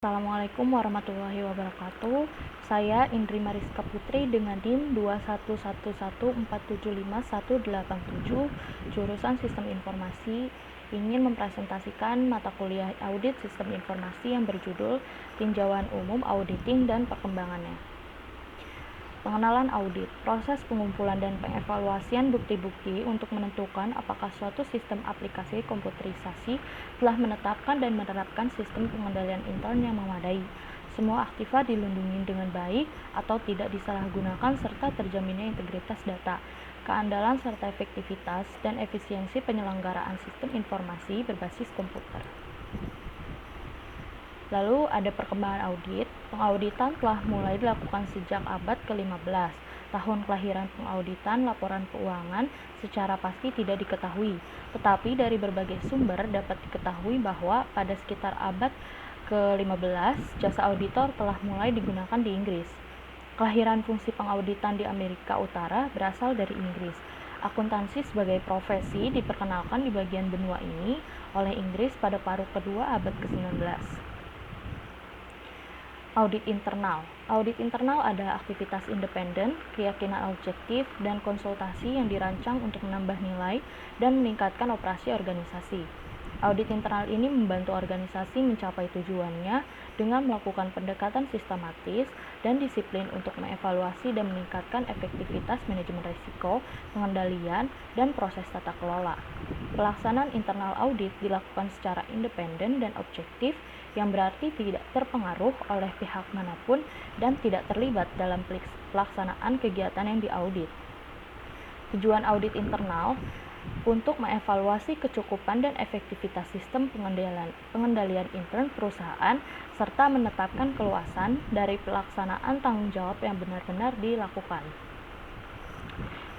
Assalamualaikum warahmatullahi wabarakatuh. Saya Indri Mariska Putri dengan NIM 21114751187, jurusan Sistem Informasi, ingin mempresentasikan mata kuliah Audit Sistem Informasi yang berjudul Tinjauan Umum Auditing dan Perkembangannya. Pengenalan audit, proses pengumpulan dan pengevaluasian bukti-bukti untuk menentukan apakah suatu sistem aplikasi komputerisasi telah menetapkan dan menerapkan sistem pengendalian intern yang memadai. Semua aktiva dilindungi dengan baik atau tidak disalahgunakan serta terjaminnya integritas data, keandalan serta efektivitas dan efisiensi penyelenggaraan sistem informasi berbasis komputer. Lalu ada perkembangan audit. Pengauditan telah mulai dilakukan sejak abad ke-15. Tahun kelahiran pengauditan laporan keuangan secara pasti tidak diketahui, tetapi dari berbagai sumber dapat diketahui bahwa pada sekitar abad ke-15, jasa auditor telah mulai digunakan di Inggris. Kelahiran fungsi pengauditan di Amerika Utara berasal dari Inggris. Akuntansi sebagai profesi diperkenalkan di bagian benua ini oleh Inggris pada paruh kedua abad ke-19. Audit internal. Audit internal adalah aktivitas independen, keyakinan objektif, dan konsultasi yang dirancang untuk menambah nilai dan meningkatkan operasi organisasi. Audit internal ini membantu organisasi mencapai tujuannya dengan melakukan pendekatan sistematis dan disiplin untuk mengevaluasi dan meningkatkan efektivitas manajemen risiko, pengendalian, dan proses tata kelola. Pelaksanaan internal audit dilakukan secara independen dan objektif, yang berarti tidak terpengaruh oleh pihak manapun dan tidak terlibat dalam pelaksanaan kegiatan yang diaudit. Tujuan audit internal untuk mengevaluasi kecukupan dan efektivitas sistem pengendalian intern perusahaan serta menetapkan keluasan dari pelaksanaan tanggung jawab yang benar-benar dilakukan.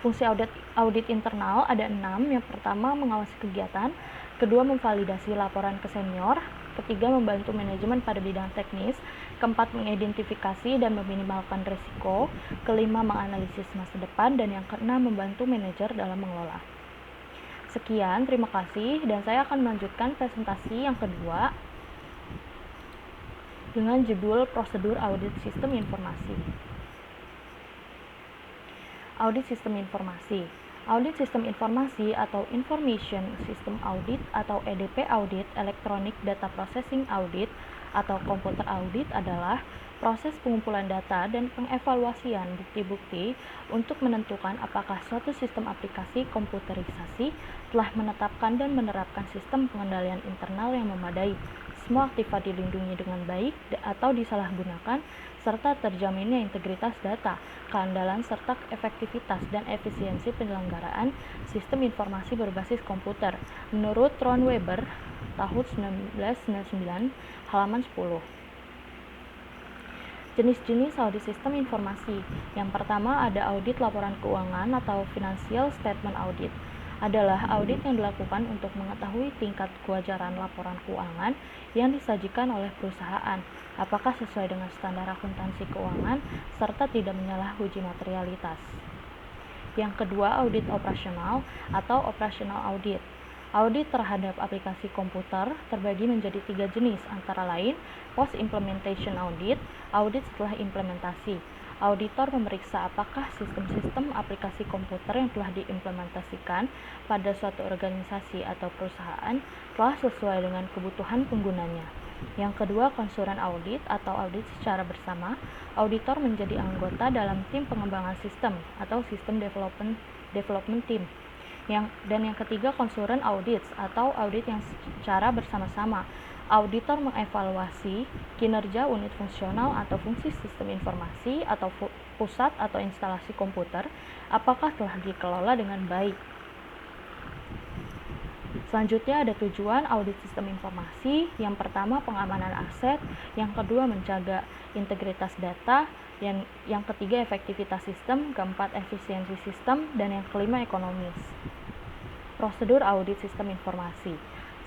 Fungsi audit internal ada 6. Yang pertama, mengawasi kegiatan. Kedua, memvalidasi laporan ke senior. Ketiga, membantu manajemen pada bidang teknis. Keempat, mengidentifikasi dan meminimalkan risiko. Kelima, menganalisis masa depan. Dan yang keenam, membantu manajer dalam mengelola. Sekian, terima kasih. Dan saya akan melanjutkan presentasi yang kedua dengan judul Prosedur Audit Sistem Informasi. Audit Sistem Informasi. Audit Sistem Informasi atau Information System Audit atau EDP Audit, Electronic Data Processing Audit atau Computer Audit adalah proses pengumpulan data dan pengevaluasian bukti-bukti untuk menentukan apakah suatu sistem aplikasi komputerisasi telah menetapkan dan menerapkan sistem pengendalian internal yang memadai. Semua aktiva dilindungi dengan baik atau disalahgunakan, serta terjaminnya integritas data, keandalan serta efektivitas dan efisiensi penyelenggaraan sistem informasi berbasis komputer, menurut Ron Weber, tahun 1999, halaman 10. Jenis-jenis audit sistem informasi. Yang pertama ada audit laporan keuangan atau Financial Statement Audit. Adalah audit yang dilakukan untuk mengetahui tingkat kewajaran laporan keuangan yang disajikan oleh perusahaan, apakah sesuai dengan standar akuntansi keuangan, serta tidak menyalahi materialitas. Yang kedua, audit operasional atau operational audit. Audit terhadap aplikasi komputer terbagi menjadi 3 jenis, antara lain post-implementation audit, audit setelah implementasi. Auditor memeriksa apakah sistem-sistem aplikasi komputer yang telah diimplementasikan pada suatu organisasi atau perusahaan telah sesuai dengan kebutuhan penggunanya. Yang kedua, konsulen audit atau audit secara bersama. Auditor menjadi anggota dalam tim pengembangan sistem atau sistem development team. Dan yang ketiga, konsulen audits atau audit yang secara bersama-sama. Auditor mengevaluasi kinerja unit fungsional atau fungsi sistem informasi atau pusat atau instalasi komputer, apakah telah dikelola dengan baik. Selanjutnya ada tujuan audit sistem informasi. Yang pertama, pengamanan aset. Yang kedua, menjaga integritas data. Yang ketiga, efektivitas sistem. Keempat, efisiensi sistem. Dan yang kelima, ekonomis. Prosedur audit sistem informasi.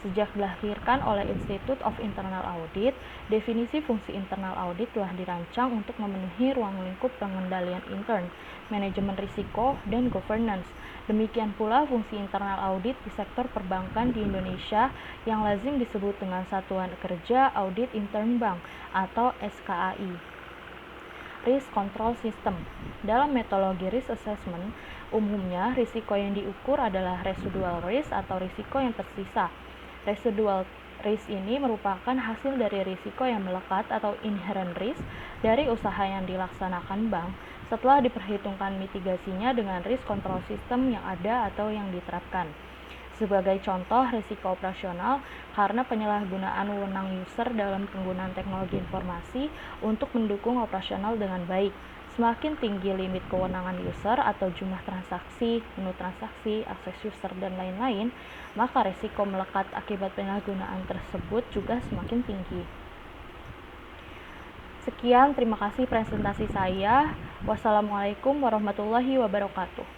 Sejak dilahirkan oleh Institute of Internal Audit, definisi fungsi internal audit telah dirancang untuk memenuhi ruang lingkup pengendalian intern, manajemen risiko, dan governance. Demikian pula fungsi internal audit di sektor perbankan di Indonesia yang lazim disebut dengan Satuan Kerja Audit Intern Bank atau SKAI. Risk Control System. Dalam metodologi risk assessment, umumnya risiko yang diukur adalah residual risk atau risiko yang tersisa. Residual risk ini merupakan hasil dari risiko yang melekat atau inherent risk dari usaha yang dilaksanakan bank setelah diperhitungkan mitigasinya dengan risk control system yang ada atau yang diterapkan. Sebagai contoh, risiko operasional karena penyalahgunaan wewenang user dalam penggunaan teknologi informasi untuk mendukung operasional dengan baik. Semakin tinggi limit kewenangan user atau jumlah transaksi, menu transaksi, akses user, dan lain-lain, maka risiko melekat akibat penyalahgunaan tersebut juga semakin tinggi. Sekian, terima kasih presentasi saya. Wassalamualaikum warahmatullahi wabarakatuh.